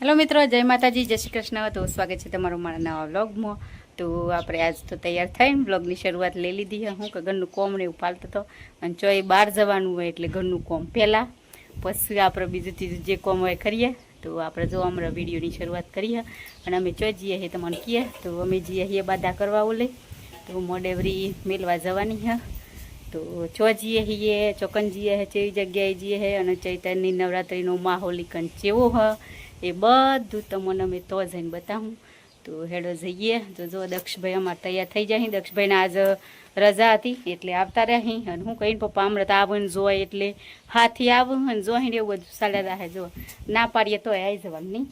Hello मित्रों, जय माताजी, जय श्री कृष्ण। तो स्वागत है तमारो मारा नवा व्लॉग में। तो आपणे आज तो तैयार थईने व्लॉगनी शरूआत लई लीधी है। हूँ के घरनुं कोम ने उपालतो तो अने चोय बहार जवानुं होय एटले घरनुं कोम पहेला, पछी आपणे बीजुं तीजुं जे कोम होय करीए। तो आपणे जो अमरा विडियोनी शरूआत करीए अने अमे चोय जीए हे तमने कहीए। तो अमे जीए हे बाधा करवा ओले तो मोडेवरी मेलवा जवानी है। तो चो जीए हिए चोकन जीए है चेवी जग्याए जीए है अने चैतरनी नवरात्रिनो माहोल कन चेवो है ए बधुं तमने अमे तो जईने बताऊं। तो हेडो जईए। तो जो दक्षभाई अमार तैयार थई जाए। दक्षभाई ने आज रजा हती एटले आवता रही अने हूँ कहीने पप्पा अमृत आवीने जोय एटले हाथी आवुं अने जोईने एवुं बधुं चाल्या राहे। जो ना पाडीए तोय आई जवानुं नहीं।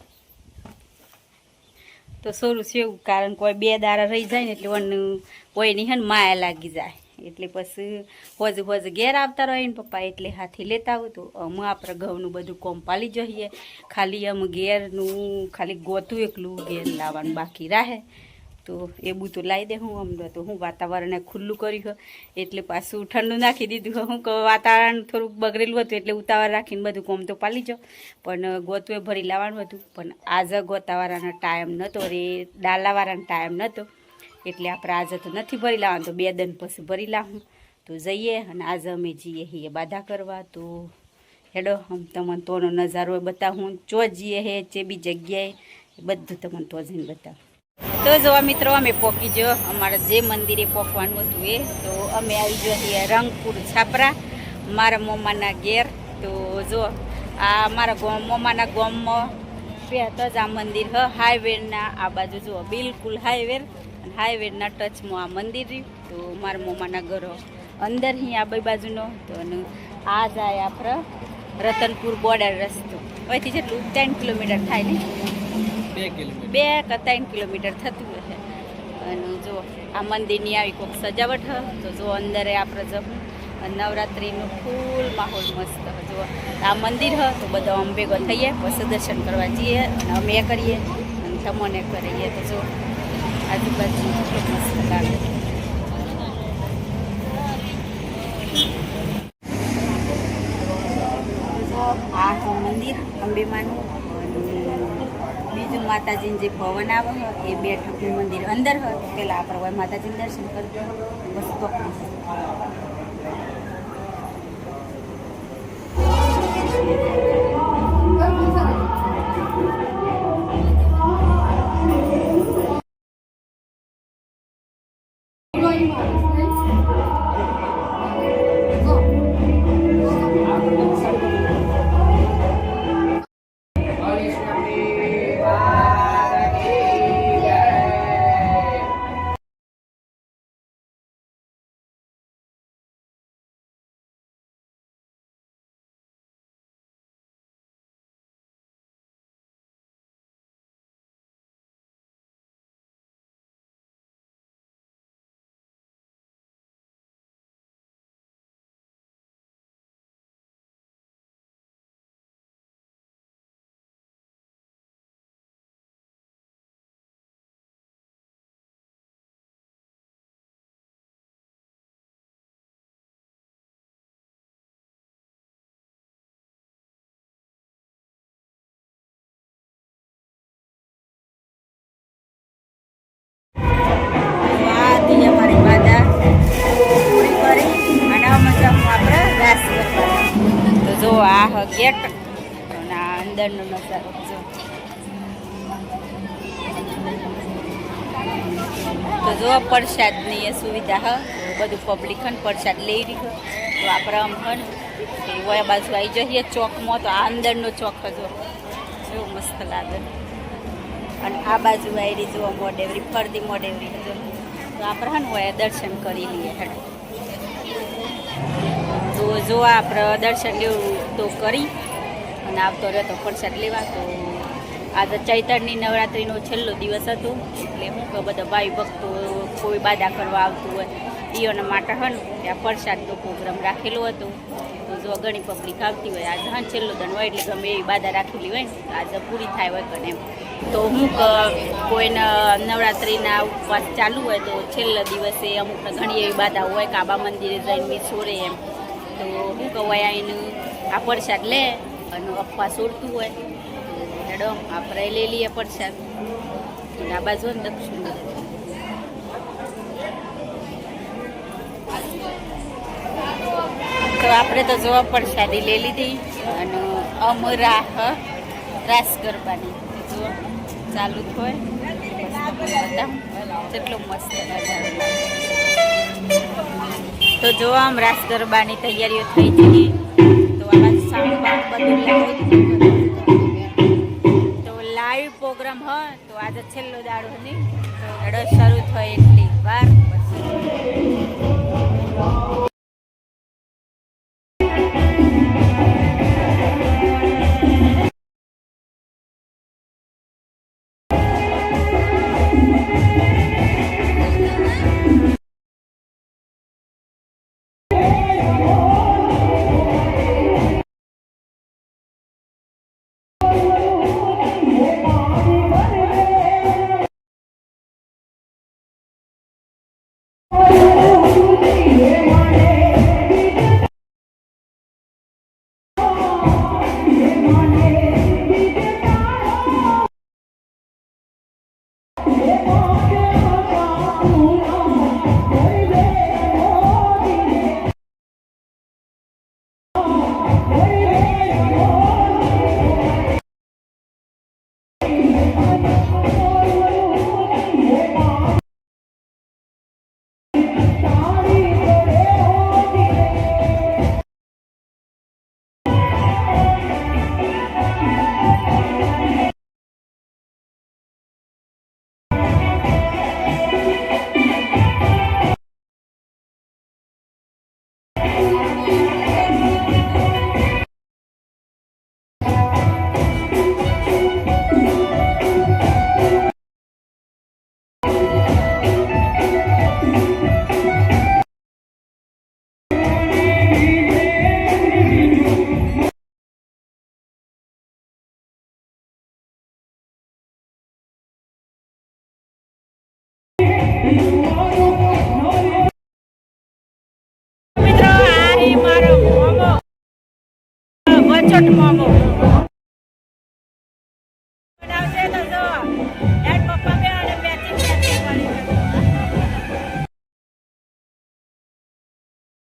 तो सोरूं छे एवुं कारण कोई बे दाड़ा रही जाए ने एटले कोईनी हने माया लागी जाए एटले पछी होज घेर आवता रहे ने पप्पा एटले हाथी लेता आવો। तो अमे आपणे घઉંનું બધું કોમ પાલી જઈએ, खाली अमे घेरનું खाली गोतुं एकલું घेर लावવાનું बाकी रहे। तो ए बधुं लाई दे। हूँ अमने तो हूँ वातावरण खुल्लू कर्युं एटले पाछुं ठंडू नाखी दीधुं। हूँ के वातावरण थोड़ुंक बगड़ेलुं हतुं एटले उतावळ राखीने बधुं कोम तो पाली जो, पण गोतुं भरी लाववानुं हतुं। पण आज गोतावाळानो टाइम नतो रे, डालावाळानो टाइम नतो एटले आपणे आज तो नहीं भरी लाववानुं। तो 2 दिन पछी भरी लावुं। तो जईए अने आज अमे जीए हिए बाधा करवा। तो हेडो हम तमने तोनो नजारो बतावुं, चो जीए हे चेबी जग्याए बधुं तमने तो जईने बतावुं। तो जो मित्रों अमे पोकी जो अमारे जे मंदिरे पोकवानुं हतुं ए। तो अमे आई जो हिए रंगपुर छापरा मारा मोमाना घेर। तो जो आ मारा मोमाना गाममां पेहता ज आ मंदिर ह हाईवेना आ बाजू जो बिल्कुल हाईवे ना टच में आ मंदिर रही। तो मारा मोमाना घर अंदर ही आ बई बाजूनो। तो आ जाए आपणे रतनपुर बॉर्डर रस्तो वहीथी जेटलुं 3 किलोमीटर थाय ने 2 કે 3 किलोमीटर थतुं हशे। अने जो आ मंदिरनी आवी कोक सजावट ह। तो जो अंदर आपणे जमूं नवरात्रिनो फूल माहोल मस्त ह। जो आ मंदिर ह तो बधा अमे भेगा थईए पछी दर्शन करवा जीए अने अमे करीए अने तमने करीए। तो जो आजूबाजू मस्त लागे। आ मंदिर अंबे मानु बीजू माताजी जे भवन आवे ए बेठकनुं मंदिर अंदर ह। पेला आपणे माताजी दर्शन करजो बस तो जो आ गेट अंदर नजारो जो। तो जो प्रसादनी सुविधा है बधु पब्लिक है प्रसाद ले रही है। तो आप वह बाजू आई जाइए चौक में। तो आ अंदर नो चौक है जो मस्त लगे। आ बाजू आई रही जो मोडेवरी फरदी मोडेवरी जो। तो आप वह दर्शन कर लिए। तो जो आप दर्शन ले तो करी अने आवतो रह्यो तो प्रसाद लेवा। तो आज चैतरनी नवरात्रिनो छेल्लो दिवस हतो एटले हूँ के बधा भाई भक्तो कोई बाधा करवा आवतुं होय ईओना माटे हन त्या प्रसादनो प्रोग्राम राखेलो हतो। तो जो घणी पब्लिक आवती होय आज हन छेल्लो दण होय एटले गमे एवी बाधा राखेली होय आज पूरी थाय होय कने एम। तो हूँ कोईना नवरात्रिना उपवास चालू होय तो छेल्ला दिवसे अमुकने घणी एवी बाधा होय के आबा मंदिरे जईने विसोरे एम। तो हूँ कहेवाय आईने आ प्रसाद ले अने अपवास उड़तुं होय હેડો આપણે લઈ લઈએ પ્રસાદ. આ બાજુ ને દક્ષિણ તો આપણે તો જોવા પ્રસાદી લઈ લીધી અને અમરા રાસ ગરબાની જો ચાલુ થાય બધા કેટલો મસ્ત નજારો તો જો આમ રાસ ગરબાની તૈયારીઓ થઈ જઈ તો આ બાજુ સાઉન્ડ બાઉન્ડ બધું લગાવી દીધું. તો લાઈવ પ્રોગ્રામ હોય તો આજે છેલ્લો દાડો નહીં તો શરૂ થાય એટલી વાર પછી